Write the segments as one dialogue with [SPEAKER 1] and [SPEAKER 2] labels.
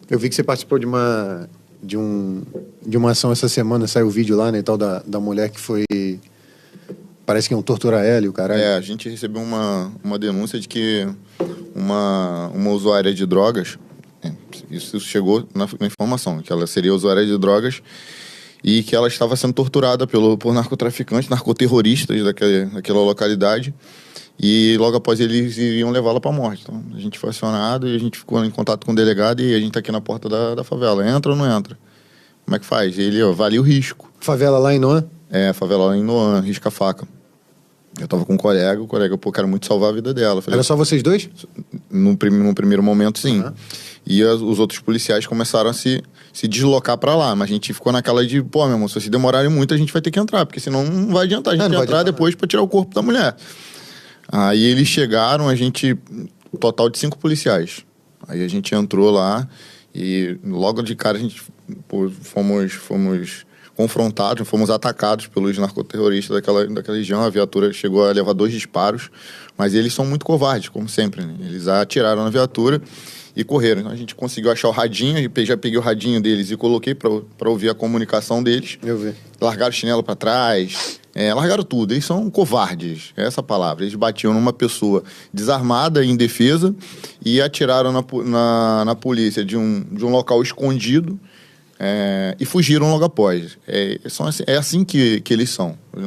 [SPEAKER 1] Eu vi que você participou de uma ação essa semana, saiu o vídeo lá, né, e tal, da mulher que foi... Parece que é um tortura-hélio, caralho.
[SPEAKER 2] A gente recebeu uma denúncia de que uma usuária de drogas, isso chegou na informação, que ela seria usuária de drogas e que ela estava sendo torturada por narcotraficantes, narcoterroristas daquela localidade, e logo após eles iriam levá-la para a morte. Então a gente foi acionado e a gente ficou em contato com o delegado e a gente está aqui na porta da favela. Entra ou não entra? Como é que faz? Ele avalia o risco.
[SPEAKER 1] Favela lá em Noan?
[SPEAKER 2] Favela lá em Noan, risca-faca. Eu tava com um colega, pô, quero muito salvar a vida dela. Falei,
[SPEAKER 1] era só vocês dois?
[SPEAKER 2] Num primeiro momento, sim. Uhum. E os outros policiais começaram a se deslocar pra lá. Mas a gente ficou naquela de, pô, meu irmão, se vocês demorarem muito, a gente vai ter que entrar. Porque senão não vai adiantar. A gente vai entrar depois pra tirar o corpo da mulher. Aí eles chegaram, total de 5 policiais. Aí a gente entrou lá e logo de cara a gente fomos confrontados, fomos atacados pelos narcoterroristas daquela região. A viatura chegou a levar 2 disparos, mas eles são muito covardes, como sempre, né? Eles atiraram na viatura e correram. Então a gente conseguiu achar o radinho, já peguei o radinho deles e coloquei para ouvir a comunicação deles.
[SPEAKER 1] Eu vi.
[SPEAKER 2] Largaram o chinelo para trás, largaram tudo. Eles são covardes, é essa palavra. Eles batiam numa pessoa desarmada, indefesa, e atiraram na polícia de um local escondido. E fugiram logo após. É assim que eles são. Os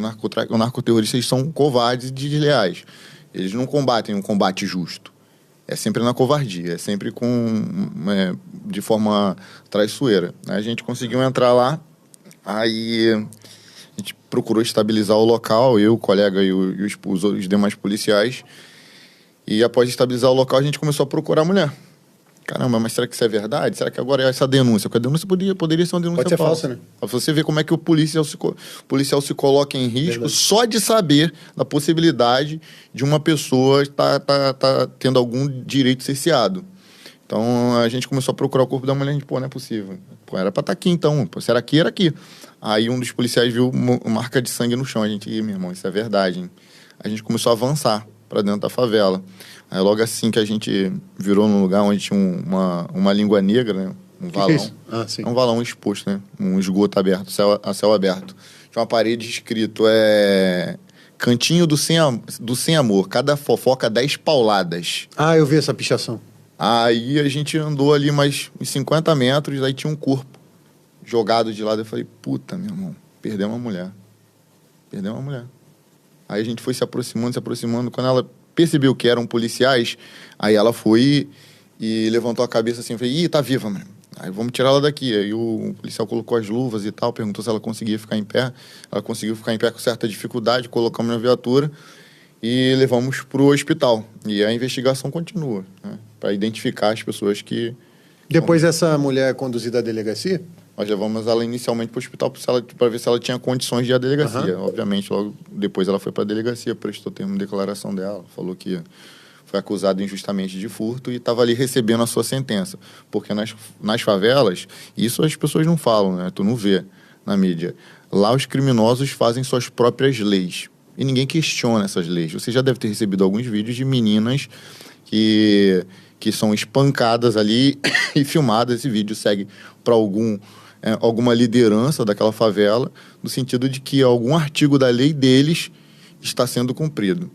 [SPEAKER 2] narcoterroristas são covardes e desleais. Eles não combatem um combate justo. É sempre na covardia, é sempre de forma traiçoeira. A gente conseguiu entrar lá, aí a gente procurou estabilizar o local, eu, o colega e os demais policiais. E após estabilizar o local, a gente começou a procurar a mulher. Caramba, mas será que isso é verdade? Será que agora é essa denúncia? Porque a denúncia poderia ser uma denúncia
[SPEAKER 1] falsa.
[SPEAKER 2] Pode ser falsa, né? Você vê como é que o policial se coloca em risco. Verdade. Só de saber da possibilidade de uma pessoa tá tendo algum direito cerceado. Então, a gente começou a procurar o corpo da mulher e a gente, pô, não é possível. Pô, era pra estar aqui, então. Pô, se era aqui, era aqui. Aí um dos policiais viu marca de sangue no chão. A gente, meu irmão, isso é verdade, hein? A gente começou a avançar pra dentro da favela. Aí logo assim que a gente virou num lugar onde tinha uma língua negra, né? Um valão. Que é isso?
[SPEAKER 1] Sim.
[SPEAKER 2] Um valão exposto, né? Um esgoto aberto, a céu aberto. Tinha uma parede escrito, Cantinho do sem amor, cada fofoca 10 pauladas.
[SPEAKER 1] Ah, eu vi essa pichação.
[SPEAKER 2] Aí a gente andou ali mais uns 50 metros, aí tinha um corpo jogado de lado. Eu falei, puta, meu irmão, perdemos uma mulher. Aí a gente foi se aproximando. Quando ela percebeu que eram policiais, aí ela foi e levantou a cabeça assim, falei, tá viva, mano. Aí vamos tirar ela daqui. Aí o policial colocou as luvas e tal, perguntou se ela conseguia ficar em pé. Ela conseguiu ficar em pé com certa dificuldade, colocamos na viatura e levamos pro hospital. E a investigação continua, né, para identificar as pessoas que...
[SPEAKER 1] Depois dessa mulher é conduzida à delegacia?
[SPEAKER 2] Nós levamos ela inicialmente para o hospital para ver se ela tinha condições de ir à delegacia. Uhum. Obviamente, logo depois ela foi para a delegacia, prestou termo de declaração dela, falou que foi acusada injustamente de furto e estava ali recebendo a sua sentença. Porque nas favelas, isso as pessoas não falam, né? Tu não vê na mídia. Lá os criminosos fazem suas próprias leis e ninguém questiona essas leis. Você já deve ter recebido alguns vídeos de meninas que são espancadas ali e filmadas. Esse vídeo segue para alguma liderança daquela favela, no sentido de que algum artigo da lei deles está sendo cumprido.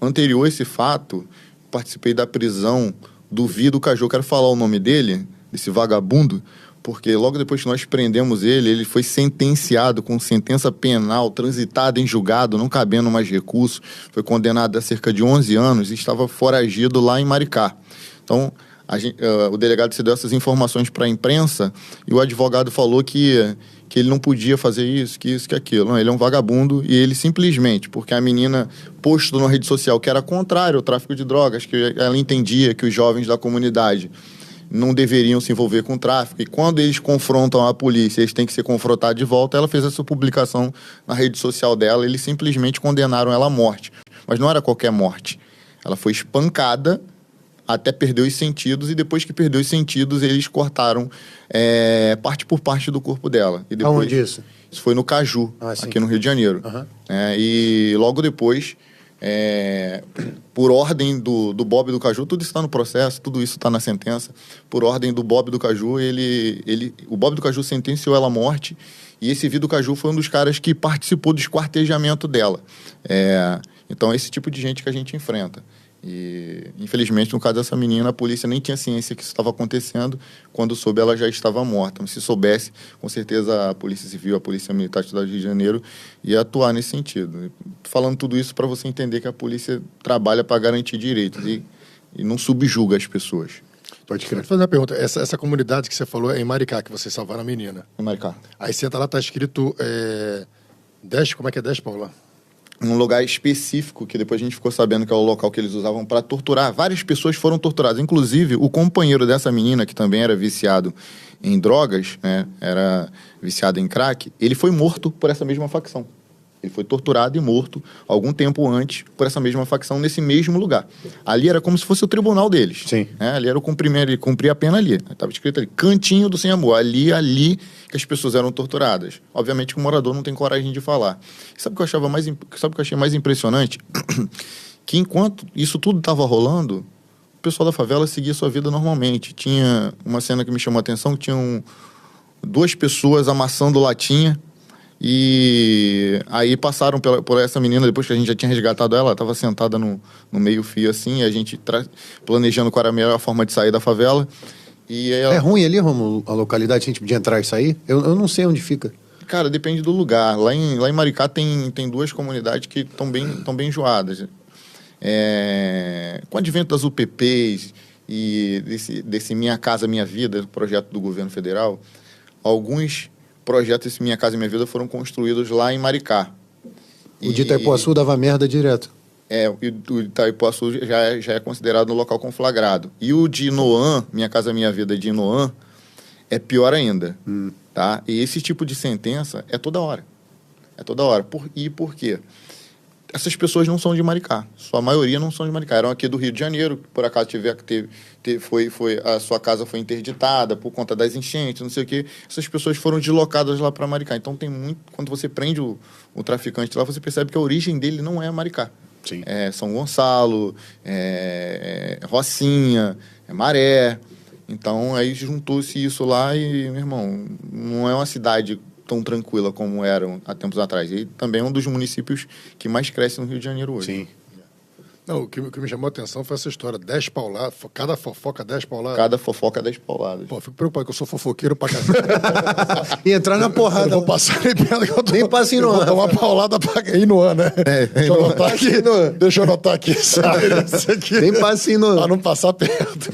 [SPEAKER 2] Anterior a esse fato, participei da prisão do Vido Caju. Quero falar o nome dele, desse vagabundo, porque logo depois que nós prendemos ele foi sentenciado com sentença penal, transitada em julgado, não cabendo mais recurso, foi condenado a cerca de 11 anos e estava foragido lá em Maricá. Então, o delegado se deu essas informações para a imprensa e o advogado falou que ele não podia fazer isso, que aquilo. Não, ele é um vagabundo e ele simplesmente, porque a menina postou na rede social que era contrário ao tráfico de drogas, que ela entendia que os jovens da comunidade não deveriam se envolver com tráfico, e quando eles confrontam a polícia, eles têm que ser confrontados de volta. Ela fez essa publicação na rede social dela, eles simplesmente condenaram ela à morte. Mas não era qualquer morte. Ela foi espancada até perder os sentidos, e depois que perdeu os sentidos, eles cortaram parte por parte do corpo dela. E depois,
[SPEAKER 1] aonde isso?
[SPEAKER 2] Isso foi no Caju, aqui no Rio de Janeiro.
[SPEAKER 1] Uhum.
[SPEAKER 2] E logo depois, por ordem do Bob do Caju, tudo isso está no processo, tudo isso está na sentença. Por ordem do Bob do Caju, o Bob do Caju sentenciou ela à morte, e esse Vitor Caju foi um dos caras que participou do esquartejamento dela. Então, é esse tipo de gente que a gente enfrenta. E, infelizmente, no caso dessa menina, a polícia nem tinha ciência que isso estava acontecendo. Quando soube, ela já estava morta. Mas se soubesse, com certeza a Polícia Civil, a Polícia Militar do Estado do Rio de Janeiro ia atuar nesse sentido. Falando tudo isso para você entender que a polícia trabalha para garantir direitos e não subjuga as pessoas.
[SPEAKER 3] Pode crer. Vou fazer uma pergunta. Essa comunidade que você falou é em Maricá, que vocês salvaram a menina.
[SPEAKER 2] Em Maricá.
[SPEAKER 3] Aí você entra lá, tá escrito 10, como é que é 10, Paula?
[SPEAKER 2] Um lugar específico, que depois a gente ficou sabendo que é o local que eles usavam para torturar. Várias pessoas foram torturadas. Inclusive, o companheiro dessa menina, que também era viciado em drogas, né, era viciado em crack, ele foi morto por essa mesma facção. Ele foi torturado e morto algum tempo antes por essa mesma facção nesse mesmo lugar. Ali era como se fosse o tribunal deles.
[SPEAKER 1] Sim.
[SPEAKER 2] Ali era o cumprimento, ele cumpria a pena ali. Estava escrito ali, cantinho do sem amor. Ali que as pessoas eram torturadas. Obviamente que o morador não tem coragem de falar. Sabe o que eu achei mais impressionante? Que enquanto isso tudo estava rolando, o pessoal da favela seguia sua vida normalmente. Tinha uma cena que me chamou a atenção, que tinham 2 pessoas amassando latinha. E aí passaram por essa menina, depois que a gente já tinha resgatado ela estava sentada no meio-fio assim, e a gente planejando qual era a melhor forma de sair da favela. E ela...
[SPEAKER 1] É ruim ali, Romulo, a localidade, a gente de entrar e sair? Eu não sei onde fica.
[SPEAKER 2] Cara, depende do lugar. Lá em Maricá tem 2 comunidades que estão bem enjoadas. Com o advento das UPPs e desse Minha Casa Minha Vida, projeto do governo federal, alguns projetos esse Minha Casa Minha Vida foram construídos lá em Maricá.
[SPEAKER 1] O de Itaipuaçu dava merda direto.
[SPEAKER 2] O Itaipuaçu já é considerado um local conflagrado. E o de Inoã, Minha Casa Minha Vida de Inoã, é pior ainda. Tá? E esse tipo de sentença é toda hora. Por quê? Essas pessoas não são de Maricá. Sua maioria não são de Maricá. Eram aqui do Rio de Janeiro, que por acaso a sua casa foi interditada por conta das enchentes, não sei o quê. Essas pessoas foram deslocadas lá para Maricá. Então tem muito... Quando você prende o traficante lá, você percebe que a origem dele não é Maricá.
[SPEAKER 1] Sim.
[SPEAKER 2] São Gonçalo, Rocinha, Maré. Então aí juntou-se isso lá e, meu irmão, não é uma cidade tão tranquila como eram há tempos atrás. E também é um dos municípios que mais cresce no Rio de Janeiro hoje.
[SPEAKER 1] Sim.
[SPEAKER 3] Não, o que me chamou a atenção foi essa história, 10 pauladas, cada fofoca 10 pauladas.
[SPEAKER 2] Cada fofoca 10 pauladas.
[SPEAKER 3] Pô, fico preocupado que eu sou fofoqueiro pra caramba.
[SPEAKER 1] E entrar na porrada.
[SPEAKER 3] Eu vou passar nem perto que eu tô...
[SPEAKER 1] Nem passa em Inoã.
[SPEAKER 3] Vou tomar paulada pra ir no ano, né? Deixa eu anotar aqui. Sabe? Isso aqui.
[SPEAKER 1] Nem passa em Inoã.
[SPEAKER 3] Pra não passar perto.